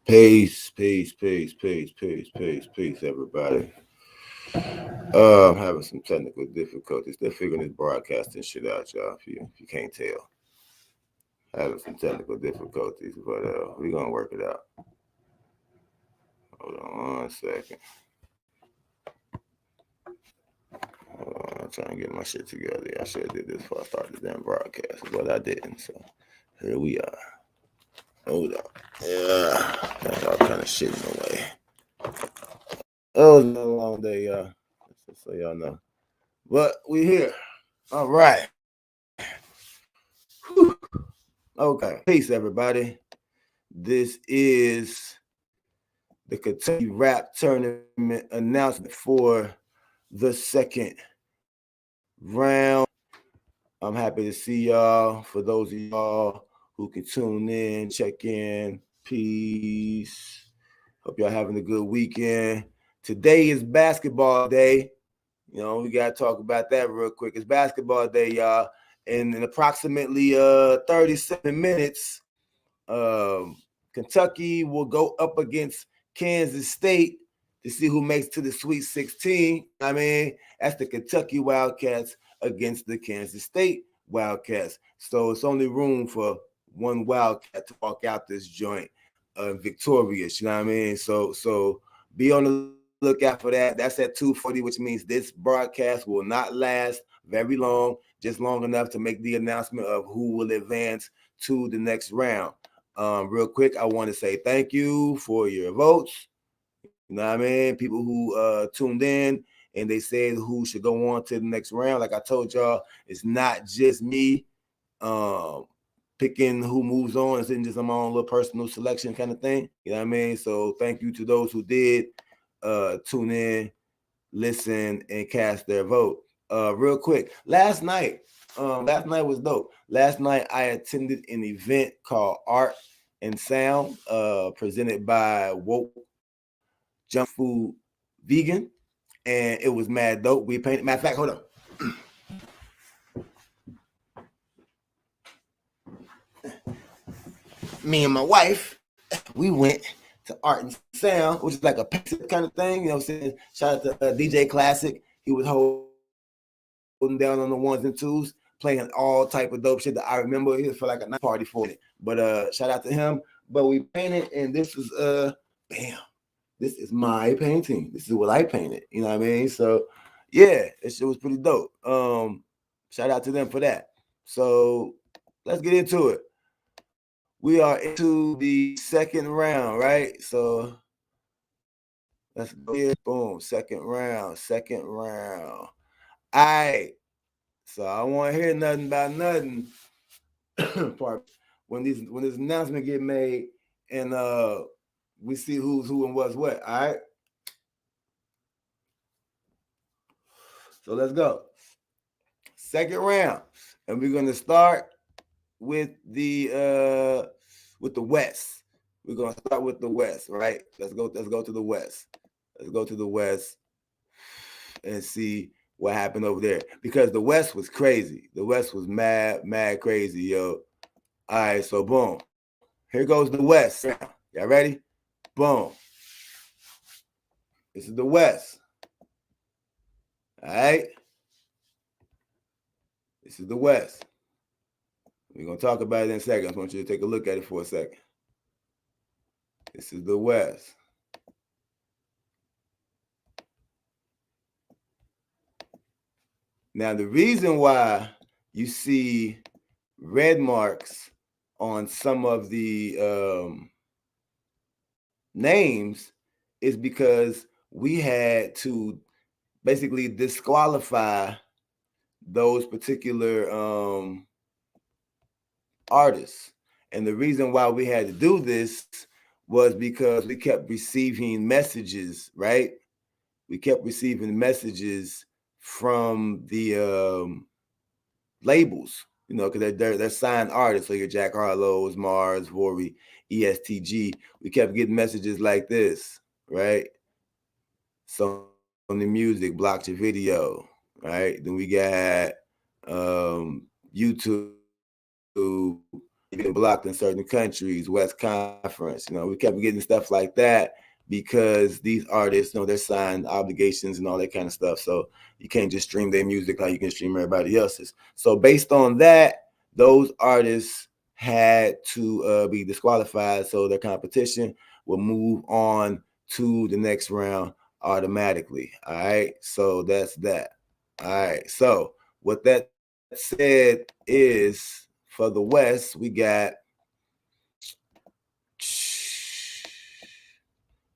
Peace, everybody. I'm having some technical difficulties. They're figuring this broadcasting shit out, y'all. If you can't tell, having some technical difficulties, but we're gonna work it out. Hold on 1 second. I'm trying to get my shit together. I should have did this before I started the damn broadcast, but I didn't. So here we are. Hold on. Yeah, got all kind of shit in the way. Oh, it's been a long day, y'all. Just so y'all know. But we here. All right. Whew. Okay. Peace, everybody. This is the Kentucky Rap Tournament announcement for the second round. I'm happy to see y'all. For those of y'all who can tune in, check in. Peace. Hope y'all having a good weekend. Today is basketball day. You know, we got to talk about that real quick. It's basketball day, y'all. And in approximately 37 minutes, Kentucky will go up against Kansas State to see who makes to the Sweet 16. I mean, that's the Kentucky Wildcats against the Kansas State Wildcats. So it's only room for one Wildcat to walk out this joint victorious. You know what I mean? So be on the lookout for that. That's at 2:40, which means this broadcast will not last very long, just long enough to make the announcement of who will advance to the next round. Real quick, I want to say thank you for your votes. You know what I mean? People who tuned in and they said who should go on to the next round. Like I told y'all, it's not just me picking who moves on. It's just my own little personal selection kind of thing. You know what I mean? So thank you to those who did tune in, listen, and cast their vote. Real quick, last night was dope. Last night I attended an event called Art and Sound, presented by Woke Junk Food Vegan, and it was mad dope. We painted. Matter of fact, hold on. Me and my wife, we went to Art and Sound, which is like a kind of thing. You know what I'm saying? Shout out to DJ Classic. He was holding down on the ones and twos, playing all type of dope shit that I remember. He was for like a night party for it. But shout out to him. But we painted, and this is bam. This is my painting. This is what I painted. You know what I mean? So yeah, it was pretty dope. Shout out to them for that. So let's get into it. We are into the second round, right? So let's go here. Boom. Second round. All right. So I don't want to hear nothing about nothing. when this announcement get made and we see who's who and what's what. All right. So let's go. Second round. And we're gonna start with the West. We're gonna start with the West, right? Let's go to the West. Let's go to the West and see what happened over there. Because the West was crazy. The West was mad crazy, yo. All right, so boom. Here goes the West. Y'all ready? Boom. This is the West. All right. This is the West. We're going to talk about it in a second. I just want you to take a look at it for a second. This is the West. Now, the reason why you see red marks on some of the names is because we had to basically disqualify those particular artists. And the reason why we had to do this was because we kept receiving messages, right? We kept receiving messages from the labels, you know, because they're signed artists. So your Jack Harlow's, Mars, Vori, ESTG. We kept getting messages like this, right? Sony Music blocked your video, right? Then we got YouTube getting blocked in certain countries, West Conference. We kept getting stuff like that because these artists, they're signed obligations and all that kind of stuff. So you can't just stream their music like you can stream everybody else's. So based on that, those artists had to be disqualified. So their competition will move on to the next round automatically. All right. So that's that. All right. So what that said is for the West, we got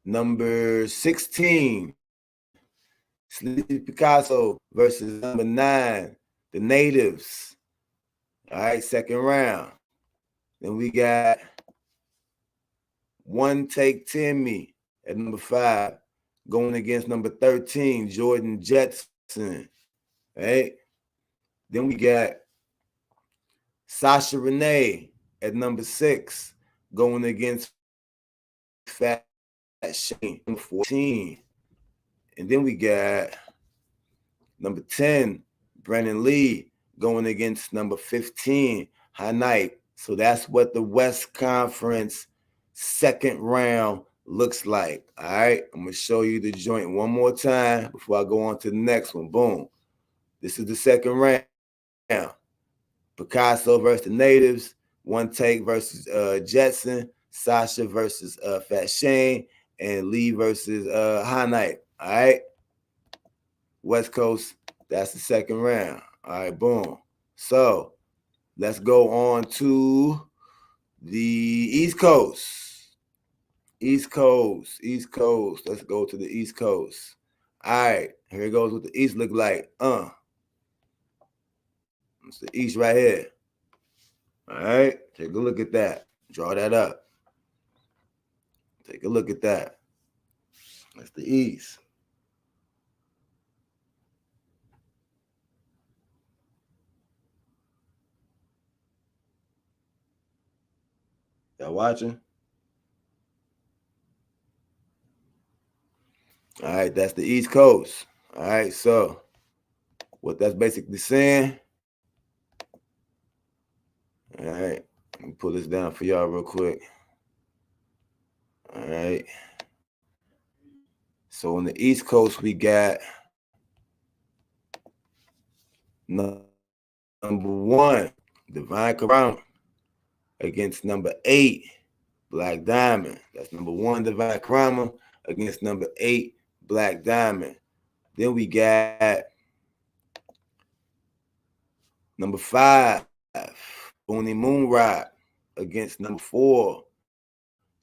number 16, Sleepy Picasso versus number 9, the Natives. All right, second round. Then we got One Take Timmy at number 5, going against number 13, Jordan Jetson. Right? Then we got Sasha Renee at number 6, going against Fat Shane, number 14. And then we got number 10, Brennan Lee, going against number 15, High Night. So that's what the West Conference second round looks like. All right, I'm going to show you the joint one more time before I go on to the next one. Boom. This is the second round. Picasso versus the Natives, One Take versus Jetson, Sasha versus Fat Shane, and Lee versus High Night. All right. West Coast, that's the second round. All right, boom. So let's go on to the East Coast. East Coast. Let's go to the East Coast. All right, here goes what the East look like. It's the East right here. All right, take a look at that. Draw that up. Take a look at that. That's the East. Y'all watching? All right, that's the East Coast. All right, so what that's basically saying. All right, let me pull this down for y'all real quick. All right. So on the East Coast, we got number 1, Divine Karama, against number 8, Black Diamond. That's number 1, Divine Karama, against number 8, Black Diamond. Then we got number 5, Booney Moonrock, against number 4,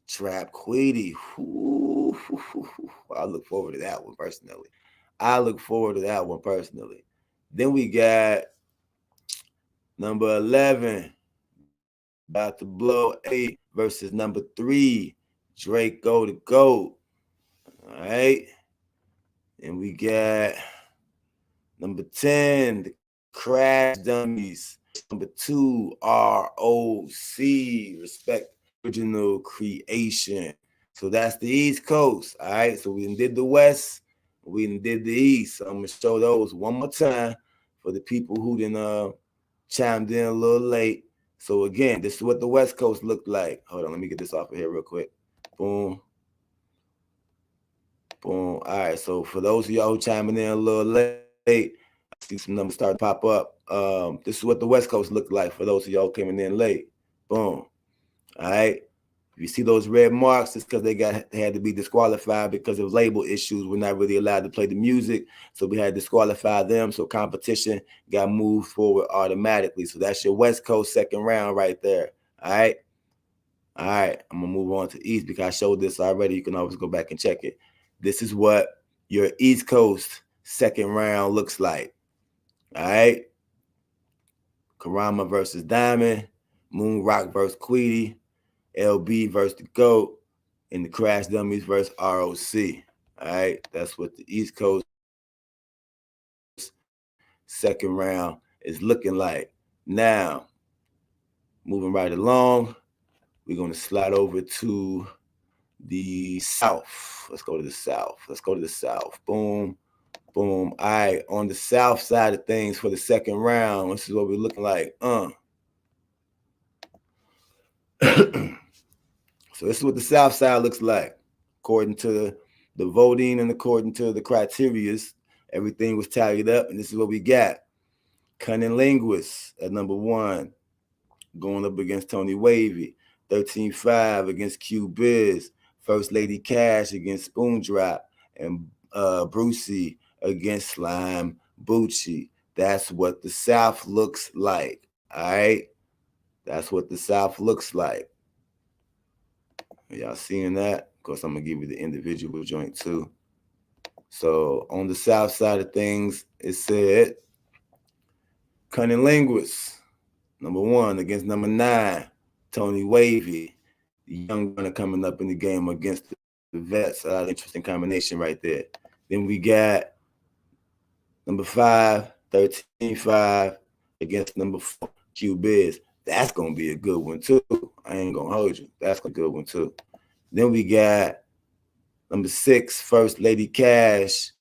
Trap Queedy. I look forward to that one personally. Then we got number 11, About to Blow 8 versus number 3, Drake Go to Goat. All right. And we got number 10, the Crash Dummies. Number 2, ROC, Respect Original Creation. So that's the East Coast. All right. So we did the West. We did the East. So I'm going to show those one more time for the people who didn't chimed in a little late. So again, this is what the West Coast looked like. Hold on, let me get this off of here real quick. Boom. Boom. All right. So for those of y'all who chiming in a little late, I see some numbers start to pop up. This is what the West Coast looked like for those of y'all coming in late. Boom. All right. If you see those red marks, it's because they had to be disqualified because of label issues. We're not really allowed to play the music, so we had to disqualify them. So competition got moved forward automatically. So that's your West Coast second round right there. All right. All right. I'm gonna move on to East because I showed this already. You can always go back and check it. This is what your East Coast second round looks like. All right. Karama versus Diamond, Moon Rock versus Queedy, LB versus the GOAT, and the Crash Dummies versus ROC. All right, that's what the East Coast second round is looking like. Now, moving right along, we're going to slide over to the South. Let's go to the South. Boom, boom. All right, on the South side of things for the second round, this is what we're looking like. So this is what the South Side looks like, according to the voting and according to the criterias. Everything was tallied up, and this is what we got. Cunning Linguist at number 1, going up against Tony Wavy. 13-5 against Q Biz. First Lady Cash against Spoondrop. And Brucey against Slime Bucci. That's what the South looks like. All right? That's what the South looks like. Y'all seeing that? Of course, I'm going to give you the individual joint too. So on the South side of things, it said Cunning Linguist, number 1 against number 9, Tony Wavy. The young gunner coming up in the game against the vets. Interesting combination right there. Then we got number 5, 13-5 against number 4, Q Biz. That's going to be a good one too. I ain't going to hold you. That's a good one too. Then we got number 6, First Lady Cash,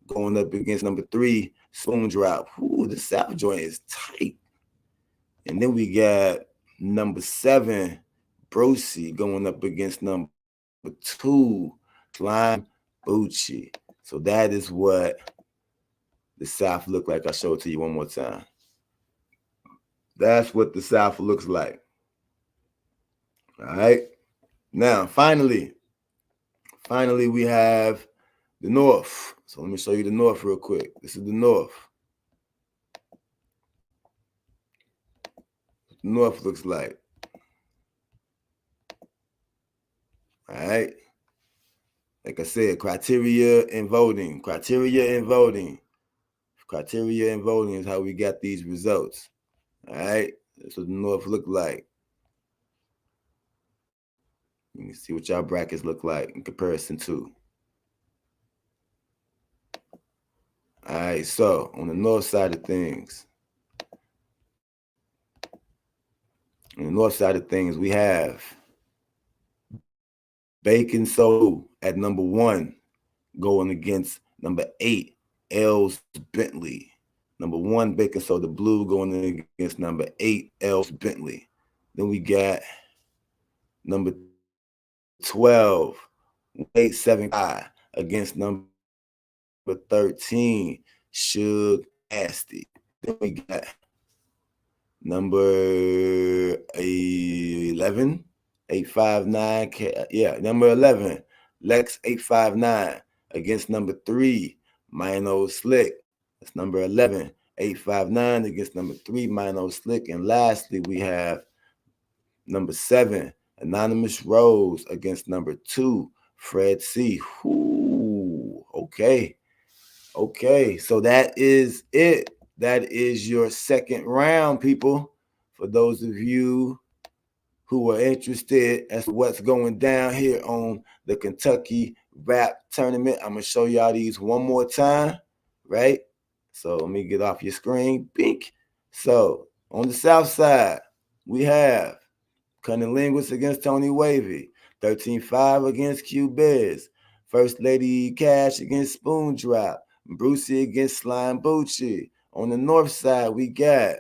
going up against number 3, Spoondrop. Ooh, the South joint is tight. And then we got number 7, Brucey, going up against number 2, Slime Bucci. So that is what the South look like. I'll show it to you one more time. That's what the South looks like. All right. Now, finally, we have the North. So let me show you the North real quick. This is the North. The North looks like. All right. Like I said, criteria and voting. Criteria and voting is how we got these results. All right. That's what the North look like. You can see what y'all brackets look like in comparison to. All right. So on the North side of things, we have Bacon Soul at number 1, going against number 8, Els Bentley. Number 1, Bacon Soda Blue, going against number 8, Els Bentley. Then we got number 12, 875 against number 13, Suge Nasty. Then we got number 11, 859. Number 11, Lex 859 against number 3, Mino Slick. That's number 11, 859 against number 3, Mino Slick. And lastly, we have number 7, Anonymous Rose against number 2, Fred C. Ooh, okay. So that is it. That is your second round, people. For those of you who are interested as to what's going down here on the Kentucky Rap Tournament, I'm going to show y'all these one more time, right? So let me get off your screen. Bink. So on the South side, we have Cunning Linguist against Tony Wavy, 13-5 against Q Biz, First Lady Cash against Spoondrop, Brucey against Slime Bucci. On the North side, we got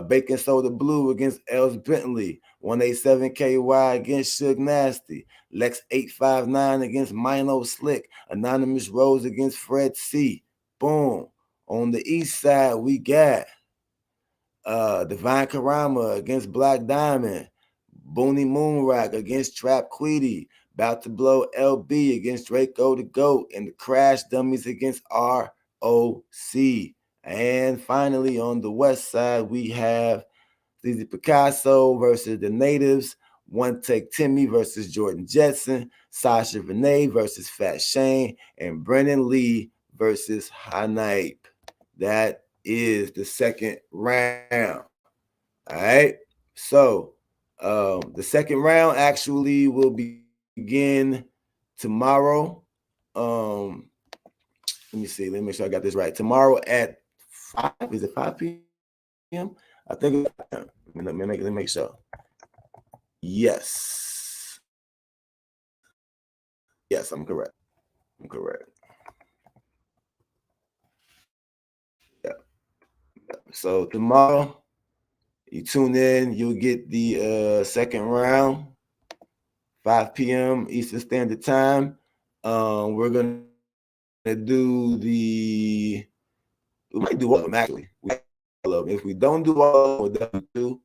Bacon Soda Blue against Els Bentley, 187 KY against Suge Nasty, Lex 859 against Mino Slick, Anonymous Rose against Fred C. Boom. On the East side, we got Divine Karama against Black Diamond, Booney Moonrock against Trap Queedy, About to Blow LB against Draco the GOAT, and the Crash Dummies against ROC. And finally, on the West side, we have Sleazy Picasso versus the Natives, One Take Timmy versus Jordan Jetson, Sasha Renee versus Fat Shane, and Brennan Lee versus Hype. That is the second round. All right. So the second round actually will begin tomorrow. Let me see. Let me make sure I got this right. Tomorrow at 5. Is it 5 p.m.? I think. Let me make sure. Yes. Yes, I'm correct. Yeah. So tomorrow You tune in, you'll get the second round, 5 p.m. Eastern Standard Time. We're gonna do we might do all of them actually. If we don't do all of them, we'll definitely do.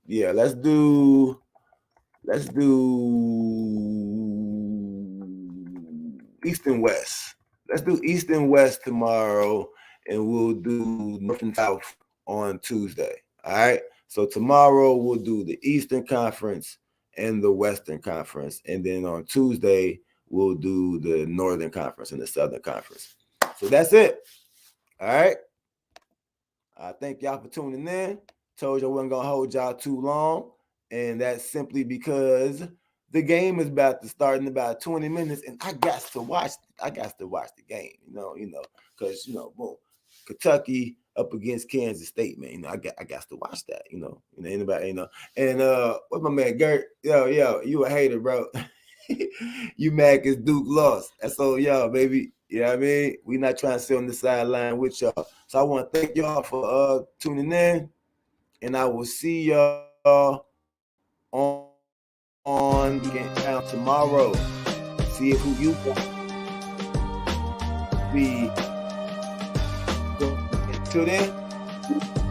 Yeah, let's do East and West. Let's do East and West tomorrow, and we'll do North and South on Tuesday. All right. So tomorrow we'll do the Eastern Conference and the Western Conference, and then on Tuesday we'll do the Northern Conference and the Southern Conference. So that's it. All right. I thank y'all for tuning in. Told you I wasn't gonna hold y'all too long, and that's simply because the game is about to start in about 20 minutes, and I got to watch the game, because boom, Kentucky up against Kansas State, man. I got to watch that, anybody, And what's my man Gert? Yo, you a hater, bro. You mad because Duke lost. That's all y'all, baby. You know what I mean? We not trying to sit on the sideline with y'all. So I want to thank y'all for tuning in, and I will see y'all on Count tomorrow. See who you be. Until then.